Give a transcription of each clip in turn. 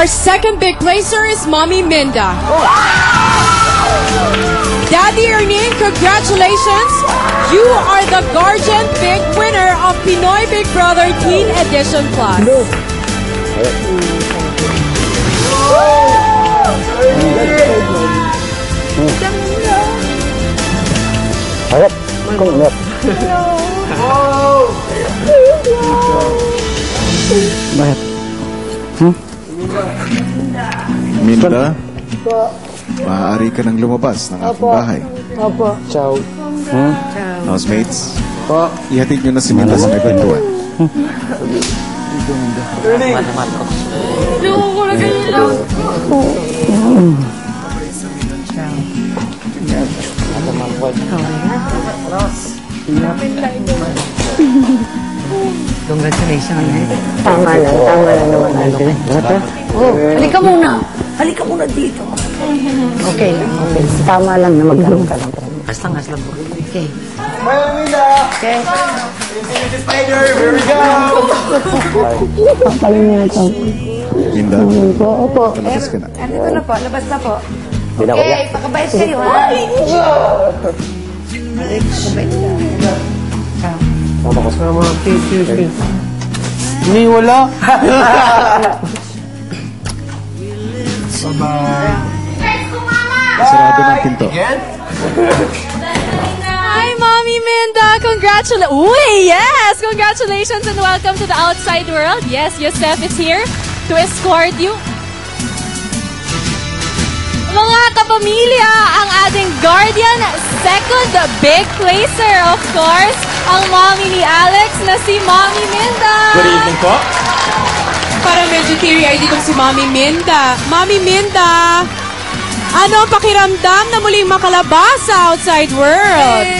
Our second big placer is Mommy Minda. Daddy Ernie, congratulations! You are the Guardian Big winner of Pinoy Big Brother Teen Edition Plus. Harap. Harap. Bakit? Minda, maaari ka nang lumabas ng aking bahay. Opo. Ciao. Housemates, ihatid nyo na si Minda sa may pintuan. Congratulations. Tama lang naman natin. Halika muna. Halika muna dito. Okay lang. Okay. Tama lang na magkaroon ka lang. Aslang po. Okay. Okay. Spider, here we go! Papalim niya ito. Minda, Opo. labas ka na. Andito na po. Labas na po. Hindi na ko Okay. Pakabayad kayo, ha? Hindi, wala. Sarado ng pinto. Hi, Mommy Minda! Congratulations! Uy, yes! Congratulations and welcome to the outside world. Yes, Yosef is here to escort you. Mga kapamilya, ang ating guardian, second big placer, of course, ang mommy ni Alex na si Mommy Minda. Good evening po. Para medyo teary-eyed ditong si Mommy Minda. Mommy Minda, ano ang pakiramdam na muling makalabas sa outside world?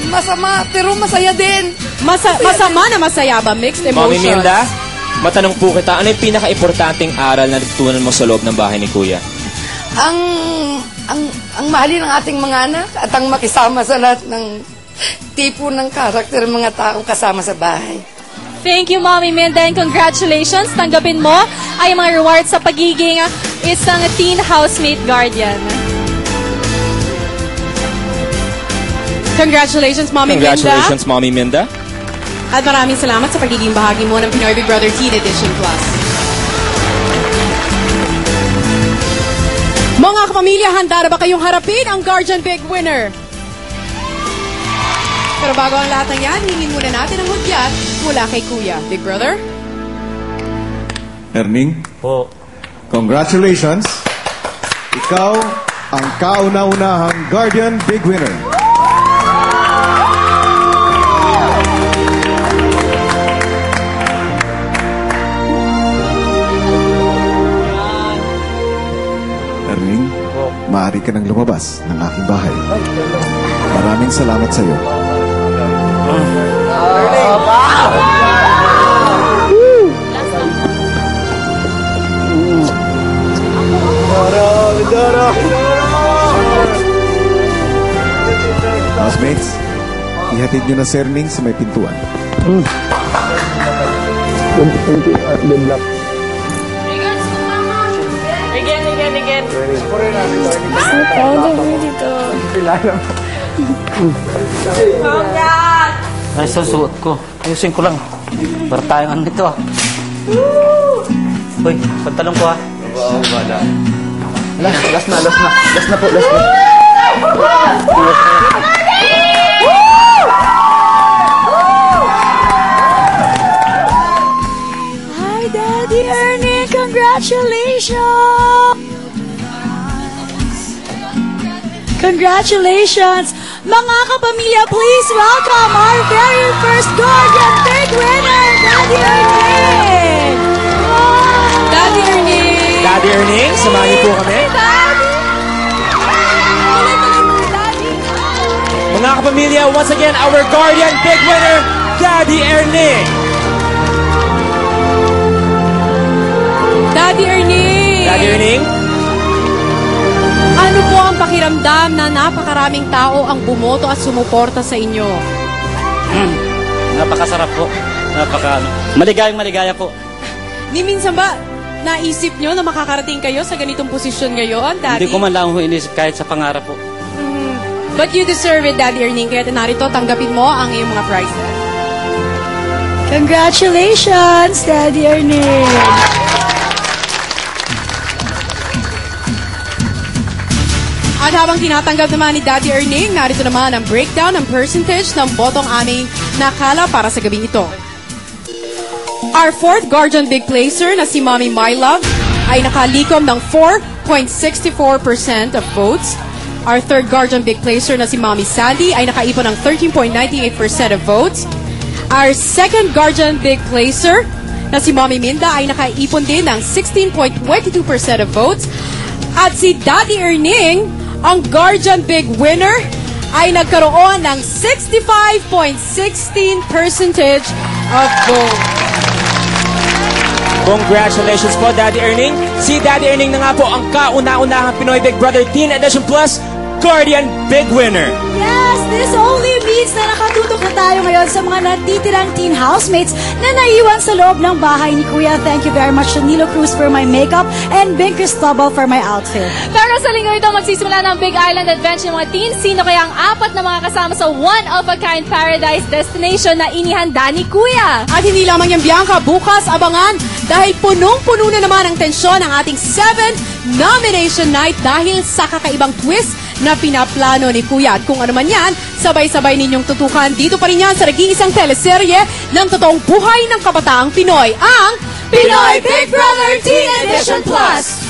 Masama, pero masaya din. Masama na masaya ba? Mixed emotions. Mommy Minda, matanong po kita, ano yung pinaka-importanting aral na natutunan mo sa loob ng bahay ni Kuya? Ang mahalin ng ating mga anak at ang makisama sa lahat ng tipo ng karakter ng mga taong kasama sa bahay. Thank you, Mommy Minda, and congratulations. Tanggapin mo ay mga rewards sa pagiging isang teen housemate guardian. Congratulations, Mommy Congratulations, Mommy Minda. Minda. At maraming salamat sa pagiging bahagi mo ng Pinoy Big Brother Teen Edition Plus. Mga kapamilya, handa na ba kayong harapin ang Guardian Big winner? Pero bago ang lahat ng yan, hingin muna natin ang hudyat mula kay Kuya. Big Brother? Erning, Po. congratulations. Ikaw ang kauna-unahang Guardian Big winner. Erning, maaari ka nang lumabas ng aking bahay. Maraming salamat sa iyo. Housemates, ihatid nyo na si Erning sa may pintuan. Good luck. Ay, susuot ko. Ayusin ko lang. Para tayong ano nito, ah. Uy, pantalong ko, ah. Last na po. Hi, Daddy Ernie! Congratulations! Congratulations! Mga kapamilya, please welcome our very first Guardian Big winner, Daddy Ernie! Daddy Ernie! Daddy Erning, samahan niyo po kami. Mga kapamilya, once again, our Guardian Big winner, Daddy Erning. Daddy Ernie! Daddy Erning? Ano po ang pakiramdam na napakaraming tao ang bumoto at sumuporta sa inyo? Napakasarap po. Maligayang maligaya po. Ni minsan ba, naisip nyo na makakarating kayo sa ganitong posisyon ngayon, Daddy? Hindi ko man lang ho inisip kahit sa pangarap po. But you deserve it, Daddy Erning. Kaya narito, tanggapin mo ang iyong mga prizes. Congratulations, Daddy Erning! At habang tinatanggap naman ni Daddy Erning, narito naman ang breakdown ng percentage ng botong aming nakala para sa gabing ito. Our fourth Guardian Big Placer na si Mommy My Love ay nakalikom ng 4.64% of votes. Our third Guardian Big Placer na si Mommy Sandy ay nakaipon ng 13.98% of votes. Our second Guardian Big Placer na si Mommy Minda ay nakaipon din ng 16.22% of votes. At si Daddy Erning, ang Guardian Big Winner, ay nagkaroon ng 65.16% of votes. Congratulations po, Daddy Erning. Si Daddy Erning na nga po ang kauna-unahang Pinoy Big Brother Teen Edition Plus Guardian Big Winner. Yes, this only means na nakatutok na tayo ngayon sa mga natitirang teen housemates na naiwan sa loob ng bahay ni Kuya. Thank you very much to Nilo Cruz for my makeup and Bing Cristobal for my outfit. Pero sa linggo ito, magsisimula ng Big Island Adventure ng mga teens. Sino kaya ang apat na mga kasama sa one-of-a-kind paradise destination na inihanda ni Kuya? At hindi lamang yan, Bianca, bukas abangan dahil punong-puno na naman ang tensyon ng ating 7 nomination night dahil sa kakaibang twist na pinaplano ni Kuya. At kung ano man yan, sabay-sabay ninyong tutukan. Dito pa rin yan sa nag-iisang teleserye ng totoong buhay ng kabataang Pinoy, ang Pinoy Big Brother Teen Edition Plus!